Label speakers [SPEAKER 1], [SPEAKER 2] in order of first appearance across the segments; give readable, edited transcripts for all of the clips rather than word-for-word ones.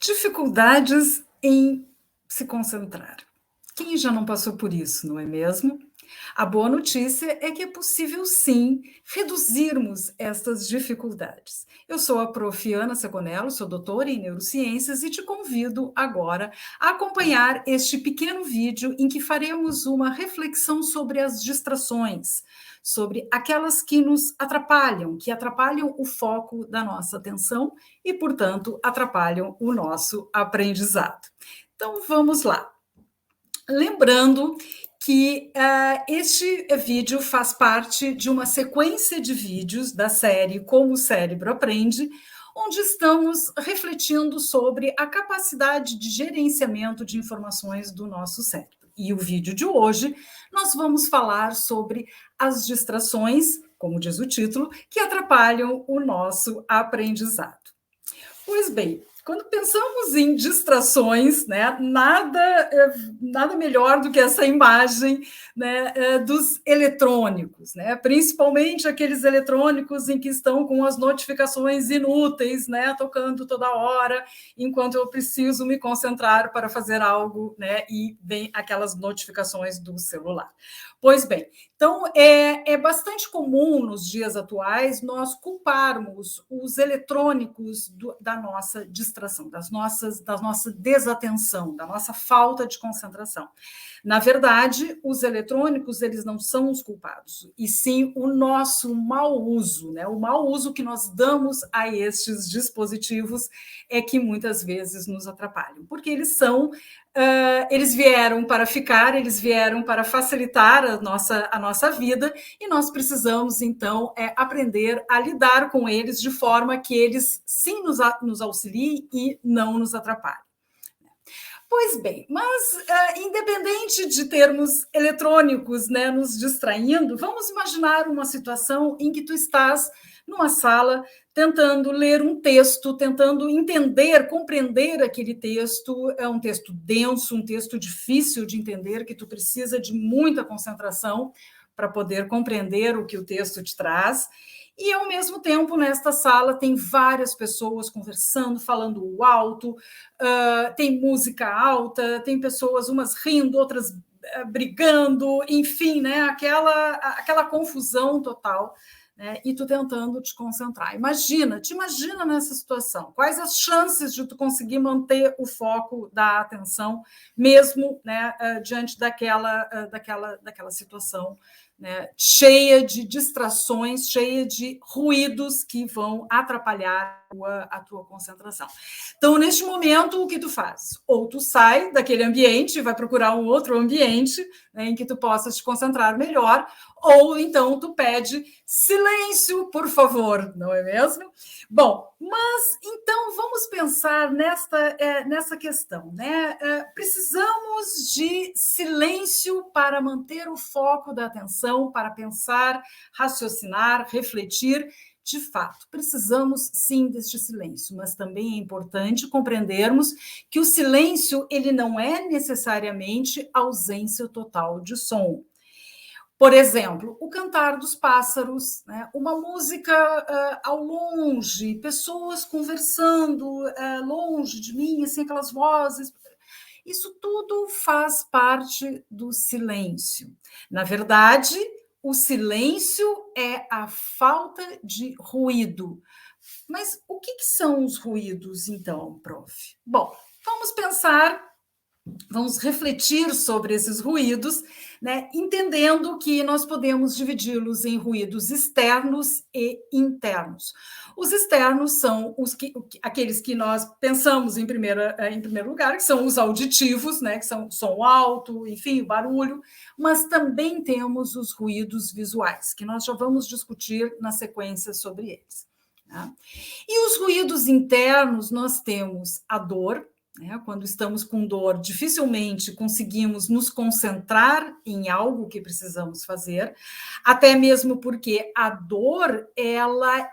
[SPEAKER 1] Dificuldades em se concentrar. Quem já não passou por isso, não é mesmo? A boa notícia é que é possível sim reduzirmos estas dificuldades. Eu sou a Prof. Ana Seconello, sou doutora em neurociências e te convido agora a acompanhar este pequeno vídeo em que faremos uma reflexão sobre as distrações, sobre aquelas que nos atrapalham, que atrapalham o foco da nossa atenção e, portanto, atrapalham o nosso aprendizado. Então, vamos lá. Lembrando que este vídeo faz parte de uma sequência de vídeos da série Como o Cérebro Aprende, onde estamos refletindo sobre a capacidade de gerenciamento de informações do nosso cérebro. E o vídeo de hoje nós vamos falar sobre as distrações, como diz o título, que atrapalham o nosso aprendizado. Pois bem, quando pensamos em distrações, né, nada melhor do que essa imagem, né, dos eletrônicos, né, principalmente aqueles eletrônicos em que estão com as notificações inúteis, né, tocando toda hora, enquanto eu preciso me concentrar para fazer algo, né, e vem aquelas notificações do celular. Pois bem, então é bastante comum nos dias atuais nós culparmos os eletrônicos da nossa distração, da nossa desatenção, da nossa falta de concentração. Na verdade, os eletrônicos eles não são os culpados, e sim o nosso mau uso, né? O mau uso que nós damos a estes dispositivos é que muitas vezes nos atrapalham, porque eles vieram para ficar, eles vieram para facilitar a nossa vida, e nós precisamos, então, aprender a lidar com eles de forma que eles sim nos auxiliem e não nos atrapalhem. Pois bem, mas independente de termos eletrônicos, né, nos distraindo, vamos imaginar uma situação em que tu estás numa sala tentando ler um texto, tentando entender, compreender aquele texto. É um texto denso, um texto difícil de entender, que tu precisa de muita concentração para poder compreender o que o texto te traz. E, ao mesmo tempo, nesta sala tem várias pessoas conversando, falando alto, tem música alta, tem pessoas, umas rindo, outras brigando, enfim, né? Aquela confusão total, né? E tu tentando te concentrar. Te imagina nessa situação. Quais as chances de tu conseguir manter o foco da atenção, mesmo, né, diante daquela situação, né, cheia de distrações, cheia de ruídos que vão atrapalhar a tua concentração. Então, neste momento, o que tu faz? Ou tu sai daquele ambiente, vai procurar um outro ambiente, né, em que tu possa te concentrar melhor, ou então tu pede silêncio, por favor, não é mesmo? Bom, mas então vamos pensar nessa questão, né? Precisamos de silêncio para manter o foco da atenção, para pensar, raciocinar, refletir. De fato, precisamos sim deste silêncio, mas também é importante compreendermos que o silêncio ele não é necessariamente ausência total de som. Por exemplo, o cantar dos pássaros, né? Uma música ao longe, pessoas conversando longe de mim, assim, aquelas vozes. Isso tudo faz parte do silêncio. Na verdade, o silêncio é a falta de ruído. Mas o que são os ruídos, então, prof? Bom, vamos refletir sobre esses ruídos, né, entendendo que nós podemos dividi-los em ruídos externos e internos. Os externos são aqueles que nós pensamos em primeiro lugar, que são os auditivos, né, que são som alto, enfim, barulho, mas também temos os ruídos visuais, que nós já vamos discutir na sequência sobre eles. Tá? E os ruídos internos, nós temos a dor. Quando estamos com dor, dificilmente conseguimos nos concentrar em algo que precisamos fazer, até mesmo porque a dor ela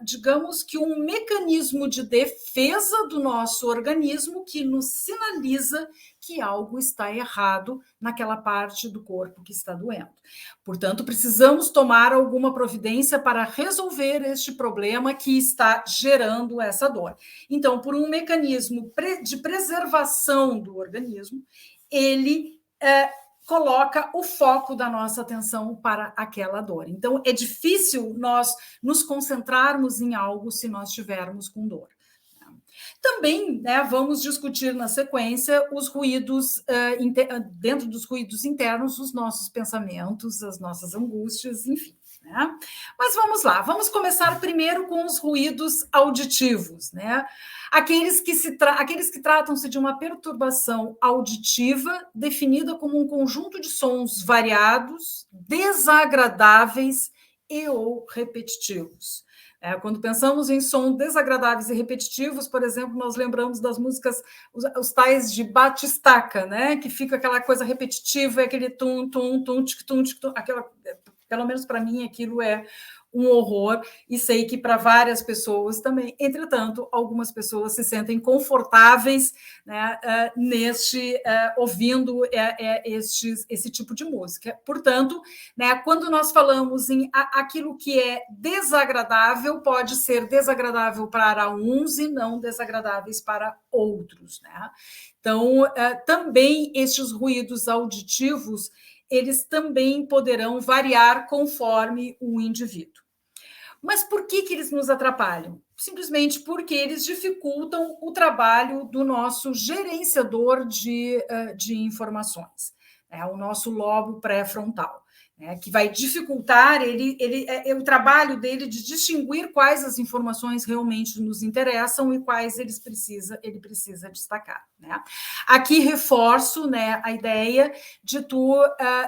[SPEAKER 1] digamos que um mecanismo de defesa do nosso organismo que nos sinaliza que algo está errado naquela parte do corpo que está doendo. Portanto, precisamos tomar alguma providência para resolver este problema que está gerando essa dor. Então, por um mecanismo de preservação do organismo, ele coloca o foco da nossa atenção para aquela dor. Então, é difícil nós nos concentrarmos em algo se nós estivermos com dor. Também, né, vamos discutir na sequência os ruídos, dentro dos ruídos internos, os nossos pensamentos, as nossas angústias, enfim. Né? Mas vamos lá, vamos começar primeiro com os ruídos auditivos, né? Aqueles que tratam-se de uma perturbação auditiva definida como um conjunto de sons variados, desagradáveis e ou repetitivos. Quando pensamos em sons desagradáveis e repetitivos, por exemplo, nós lembramos das músicas, os tais de batistaca, né? Que fica aquela coisa repetitiva, aquele tum, tum, tum, tic, tum, tic, tum, aquela, pelo menos para mim, aquilo é um horror, e sei que para várias pessoas também. Entretanto, algumas pessoas se sentem confortáveis, né, ouvindo esse tipo de música. Portanto, né, quando nós falamos em aquilo que é desagradável, pode ser desagradável para uns e não desagradáveis para outros. Né? Então, também estes ruídos auditivos, eles também poderão variar conforme o indivíduo. Mas por que eles nos atrapalham? Simplesmente porque eles dificultam o trabalho do nosso gerenciador de informações, o nosso lobo pré-frontal, que vai dificultar o trabalho dele de distinguir quais as informações realmente nos interessam e quais ele precisa destacar. Né? Aqui reforço, né, a ideia de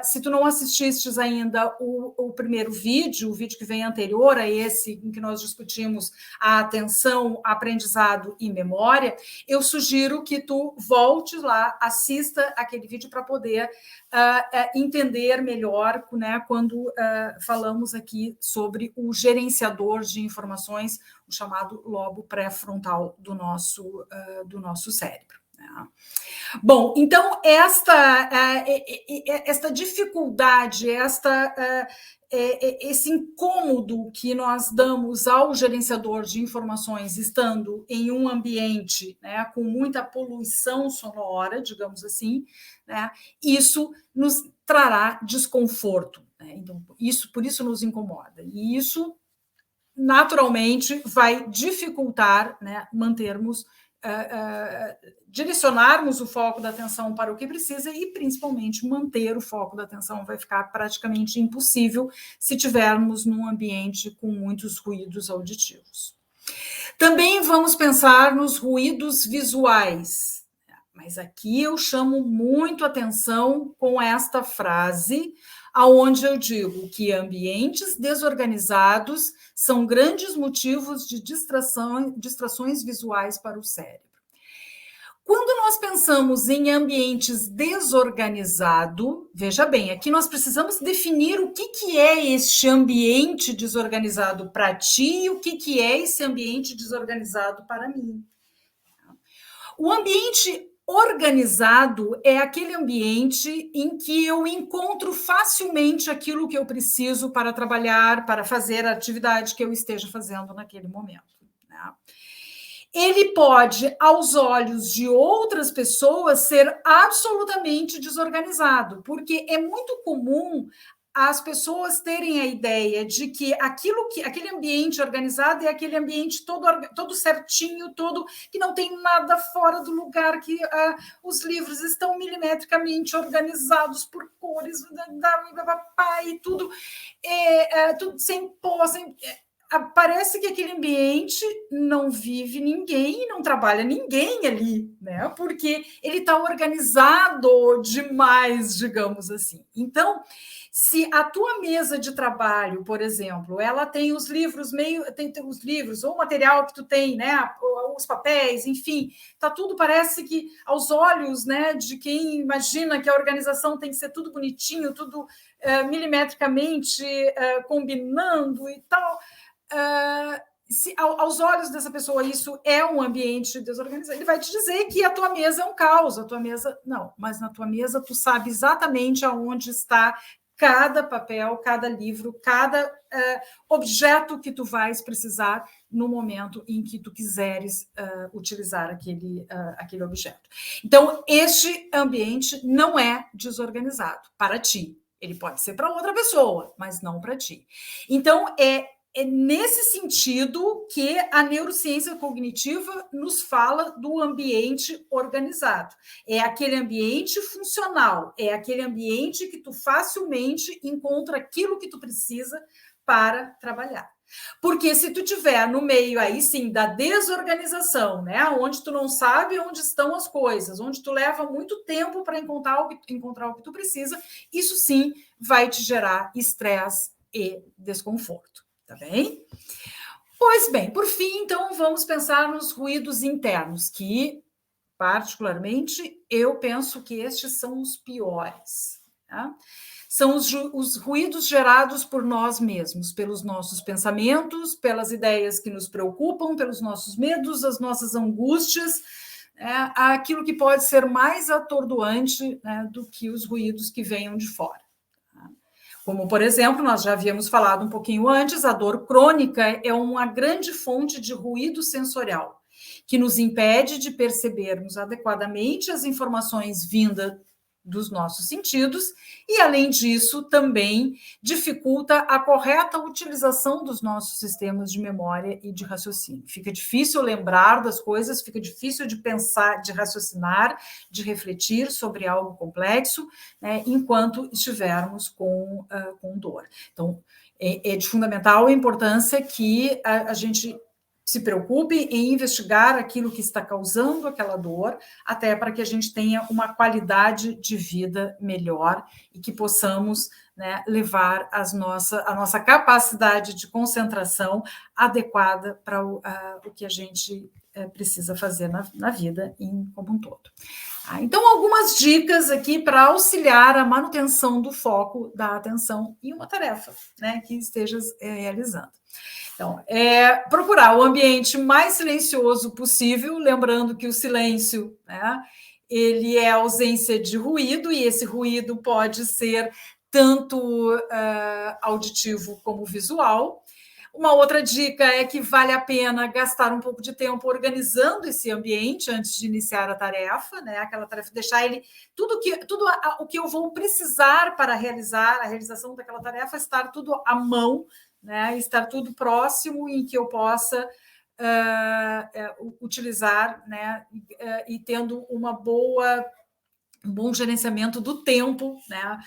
[SPEAKER 1] se tu não assististes ainda o primeiro vídeo, o vídeo que vem anterior a esse, em que nós discutimos a atenção, aprendizado e memória, eu sugiro que tu volte lá, assista aquele vídeo para poder entender melhor, né, quando falamos aqui sobre o gerenciador de informações, o chamado lobo pré-frontal do nosso cérebro. Né? Bom, então esta dificuldade, esse incômodo que nós damos ao gerenciador de informações estando em um ambiente, né, com muita poluição sonora, digamos assim, né, isso nos trará desconforto. Né? Então, por isso nos incomoda. E isso, naturalmente, vai dificultar, né, direcionarmos o foco da atenção para o que precisa e, principalmente, manter o foco da atenção vai ficar praticamente impossível se tivermos num ambiente com muitos ruídos auditivos. Também vamos pensar nos ruídos visuais, mas aqui eu chamo muito atenção com esta frase, aonde eu digo que ambientes desorganizados são grandes motivos de distrações visuais para o cérebro. Quando nós pensamos em ambientes desorganizados, veja bem, aqui nós precisamos definir o que é este ambiente desorganizado para ti e o que é esse ambiente desorganizado para mim. O ambiente organizado é aquele ambiente em que eu encontro facilmente aquilo que eu preciso para trabalhar, para fazer a atividade que eu esteja fazendo naquele momento. Né? Ele pode, aos olhos de outras pessoas, ser absolutamente desorganizado, porque é muito comum as pessoas terem a ideia de que aquele ambiente organizado é aquele ambiente todo certinho, todo que não tem nada fora do lugar, que os livros estão milimetricamente organizados por cores, e tudo, tudo sem pó, parece que aquele ambiente não vive ninguém, não trabalha ninguém ali, né? Porque ele está organizado demais, digamos assim. Então, se a tua mesa de trabalho, por exemplo, ela tem os livros tem os livros ou o material que tu tem, né, os papéis, enfim, tá tudo, parece que aos olhos, né, de quem imagina que a organização tem que ser tudo bonitinho, tudo milimetricamente combinando e tal. se aos olhos dessa pessoa isso é um ambiente desorganizado, ele vai te dizer que a tua mesa é um caos, a tua mesa... Não, mas na tua mesa tu sabe exatamente aonde está cada papel, cada livro, cada objeto que tu vais precisar no momento em que tu quiseres utilizar aquele objeto. Então, este ambiente não é desorganizado para ti. Ele pode ser para outra pessoa, mas não para ti. Então, é nesse sentido que a neurociência cognitiva nos fala do ambiente organizado. É aquele ambiente funcional, é aquele ambiente que tu facilmente encontra aquilo que tu precisa para trabalhar. Porque se tu tiver no meio aí sim da desorganização, né, onde tu não sabe onde estão as coisas, onde tu leva muito tempo para encontrar o que tu precisa, isso sim vai te gerar estresse e desconforto. Tá bem? Pois bem, por fim, então, vamos pensar nos ruídos internos, que, particularmente, eu penso que estes são os piores. Tá? São os ruídos gerados por nós mesmos, pelos nossos pensamentos, pelas ideias que nos preocupam, pelos nossos medos, as nossas angústias, aquilo que pode ser mais atordoante, né, do que os ruídos que venham de fora. Como, por exemplo, nós já havíamos falado um pouquinho antes, a dor crônica é uma grande fonte de ruído sensorial, que nos impede de percebermos adequadamente as informações vindas dos nossos sentidos e, além disso, também dificulta a correta utilização dos nossos sistemas de memória e de raciocínio. Fica difícil lembrar das coisas, fica difícil de pensar, de raciocinar, de refletir sobre algo complexo, né, enquanto estivermos com dor. Então, é de fundamental importância que a gente se preocupe em investigar aquilo que está causando aquela dor, até para que a gente tenha uma qualidade de vida melhor e que possamos, né, levar a nossa capacidade de concentração adequada para o que a gente precisa fazer na vida como um todo. Então, algumas dicas aqui para auxiliar a manutenção do foco da atenção em uma tarefa, né, que estejas realizando. Então, procurar o ambiente mais silencioso possível, lembrando que o silêncio, né, ele é a ausência de ruído, e esse ruído pode ser tanto auditivo como visual. Uma outra dica é que vale a pena gastar um pouco de tempo organizando esse ambiente antes de iniciar a tarefa, né? Aquela tarefa, deixar ele tudo o que eu vou precisar para realizar a realização daquela tarefa, estar tudo à mão, né? Estar tudo próximo em que eu possa utilizar, né? E tendo um bom gerenciamento do tempo, né?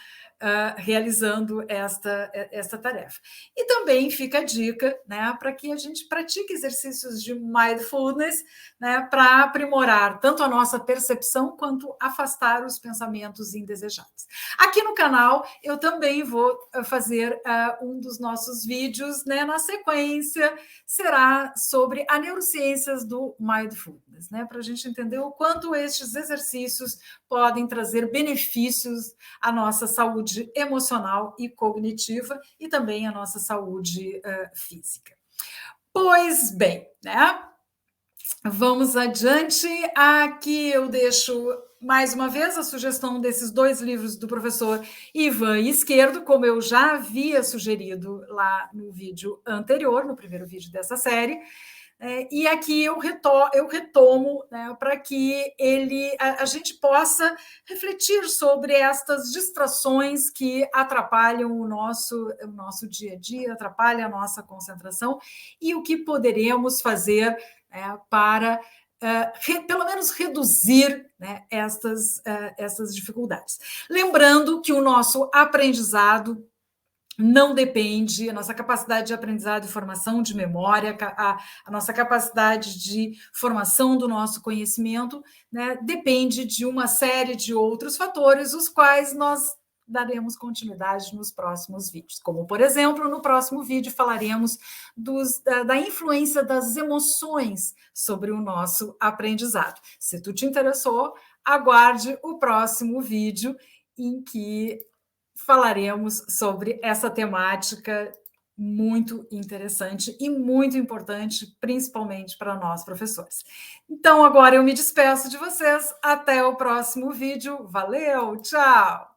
[SPEAKER 1] Realizando esta tarefa. E também fica a dica, né, para que a gente pratique exercícios de mindfulness, né, para aprimorar tanto a nossa percepção quanto afastar os pensamentos indesejados. Aqui no canal eu também vou fazer um dos nossos vídeos, né, na sequência, será sobre a neurociências do mindfulness, né, para a gente entender o quanto estes exercícios podem trazer benefícios à nossa saúde emocional e cognitiva e também à nossa saúde física. Pois bem, né? Vamos adiante. Aqui eu deixo mais uma vez a sugestão desses 2 livros do professor Ivan Izquierdo, como eu já havia sugerido lá no vídeo anterior, no primeiro vídeo dessa série. E aqui eu retomo, né, para que a gente possa refletir sobre estas distrações que atrapalham o nosso dia a dia, atrapalham a nossa concentração, e o que poderemos fazer para pelo menos reduzir, né, essas dificuldades. Lembrando que o nosso aprendizado não depende, a nossa capacidade de aprendizado e formação de memória, a nossa capacidade de formação do nosso conhecimento, né, depende de uma série de outros fatores, os quais nós daremos continuidade nos próximos vídeos. Como, por exemplo, no próximo vídeo falaremos da influência das emoções sobre o nosso aprendizado. Se tu te interessou, aguarde o próximo vídeo em que falaremos sobre essa temática Muito interessante e muito importante, principalmente para nós professores. Então, agora eu me despeço de vocês. Até o próximo vídeo. Valeu, tchau!